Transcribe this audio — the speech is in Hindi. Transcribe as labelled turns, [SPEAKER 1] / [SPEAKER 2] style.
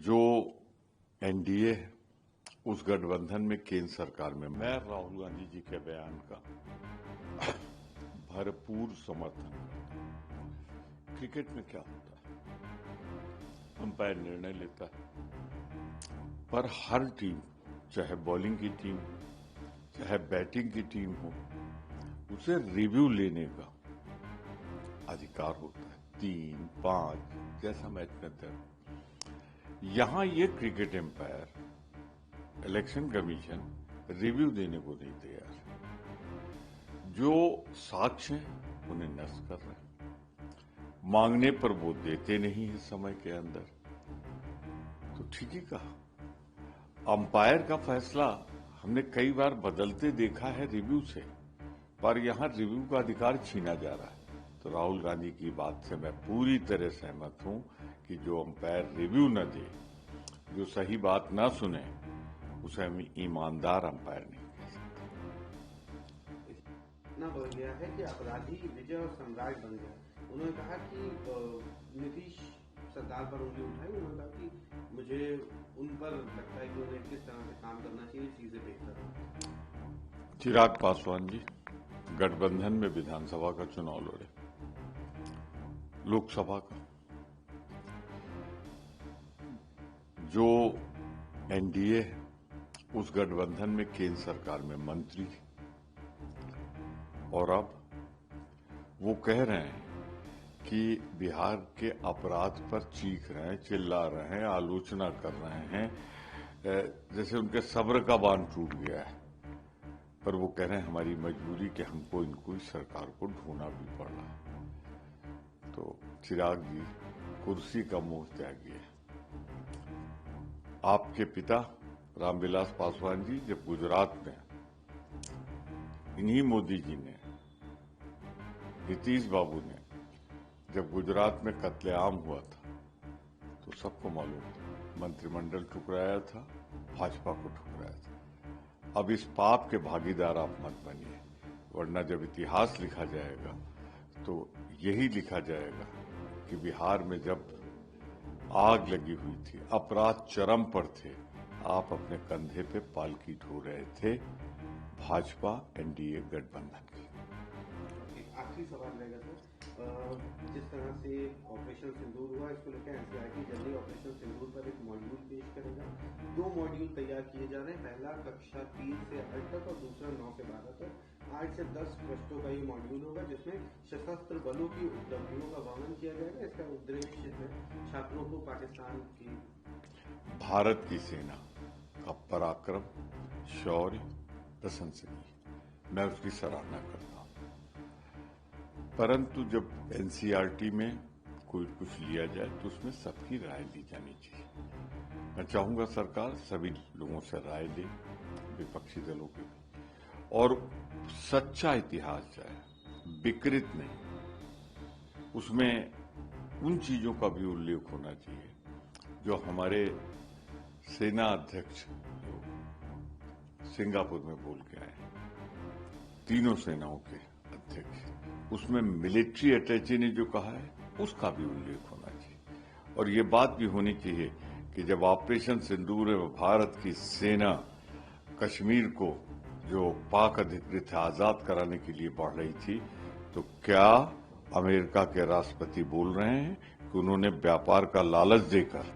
[SPEAKER 1] जो एनडीए है उस गठबंधन में केंद्र सरकार में मैं राहुल गांधी जी के बयान का भरपूर समर्थन करता हूं। क्रिकेट में क्या होता है, अंपायर निर्णय लेता है, पर हर टीम, चाहे बॉलिंग की टीम हो चाहे बैटिंग की टीम हो, उसे रिव्यू लेने का अधिकार होता है। 3, 5 जैसा मैच में तय। यहां ये cricket umpire, election commission review देने को नहीं तैयार। जो साक्ष्य हैं उन्हें नष्ट कर रहे हैं, मांगने पर वो देते नहीं है समय के अंदर। तो ठीक ही कहा, अंपायर का फैसला हमने कई बार बदलते देखा है रिव्यू से, पर यहां रिव्यू का अधिकार छीना जा रहा है। तो राहुल गांधी की बात से मैं पूरी तरह सहमत हूं कि जो अंपायर रिव्यू न दे, जो सही बात न सुने, उसे हम ईमानदार अंपायर नहीं कह सकते।
[SPEAKER 2] इतना बढ़ गया है कि अपराधी विजय और सम्राट बन गया। उन्होंने कहा कि नीतीश सरकार पर उंगली उठाई। उन्होंने कहा कि मुझे उन पर लगता है कि उन्हें किस तरह से काम करना चाहिए, चीजें बेहतर।
[SPEAKER 1] चिराग पासवान जी गठबंधन में विधानसभा का चुनाव लड़े, लोकसभा का। जो एनडीए है उस गठबंधन में केंद्र सरकार में मंत्री, और अब वो कह रहे हैं कि बिहार के अपराध पर चीख रहे हैं, चिल्ला रहे हैं, आलोचना कर रहे हैं, जैसे उनके सब्र का बांध टूट गया है। पर वो कह रहे हैं हमारी मजबूरी कि हमको इनको सरकार को ढूंढना भी पड़ रहा है। तो चिराग जी कुर्सी का मोह त्यागी है। आपके पिता रामविलास पासवान जी जब गुजरात में, इन्हीं मोदी जी ने, नीतीश बाबू ने जब गुजरात में कत्लेआम हुआ था, तो सबको मालूम था, मंत्रिमंडल ठुकराया था, भाजपा को ठुकराया था। अब इस पाप के भागीदार आप मत बनिए, वरना जब इतिहास लिखा जाएगा तो यही लिखा जाएगा कि बिहार में जब आग लगी हुई थी, अपराध चरम पर थे, आप अपने कंधे पे पालकी ढो रहे थे भाजपा एनडीए गठबंधन की।
[SPEAKER 2] आखिरी सवाल रहेगा सर, जिस तरह से ऑपरेशन सिंदूर हुआ, इसको लेकर एनसीईआरटी जल्दी ऑपरेशन सिंदूर पर एक मॉड्यूल पेश करेगा। 2 मॉड्यूल तैयार किए जा रहे हैं, पहला कक्षा 3 से 8 तक और दूसरा 9 से 12 तक। 8 से 10 पृष्ठों का ये मॉड्यूल होगा, जिसमें सशस्त्र बलों की उपलब्धियों का वर्णन किया जाएगा। इसका उद्देश्य है छात्रों को पाकिस्तान की,
[SPEAKER 1] भारत की सेना का पराक्रम, शौर्य प्रशंसनीय, मैं उसकी सराहना करता हूं। परंतु जब एनसीईआरटी में कोई कुछ लिया जाए तो उसमें सबकी राय ली जानी चाहिए। मैं चाहूंगा सरकार सभी लोगों से राय ले, विपक्षी दलों की भी, और सच्चा इतिहास जाए, विकृत नहीं। उसमें उन चीजों का भी उल्लेख होना चाहिए जो हमारे सेना अध्यक्ष सिंगापुर में बोल के आए, तीनों सेनाओं के अध्यक्ष। उसमें मिलिट्री अटैची ने जो कहा है उसका भी उल्लेख होना चाहिए। और ये बात भी होनी चाहिए कि जब ऑपरेशन सिंदूर में भारत की सेना कश्मीर को, जो पाक अधिकृत है, आजाद कराने के लिए बढ़ रही थी, तो क्या अमेरिका के राष्ट्रपति बोल रहे हैं कि उन्होंने व्यापार का लालच देकर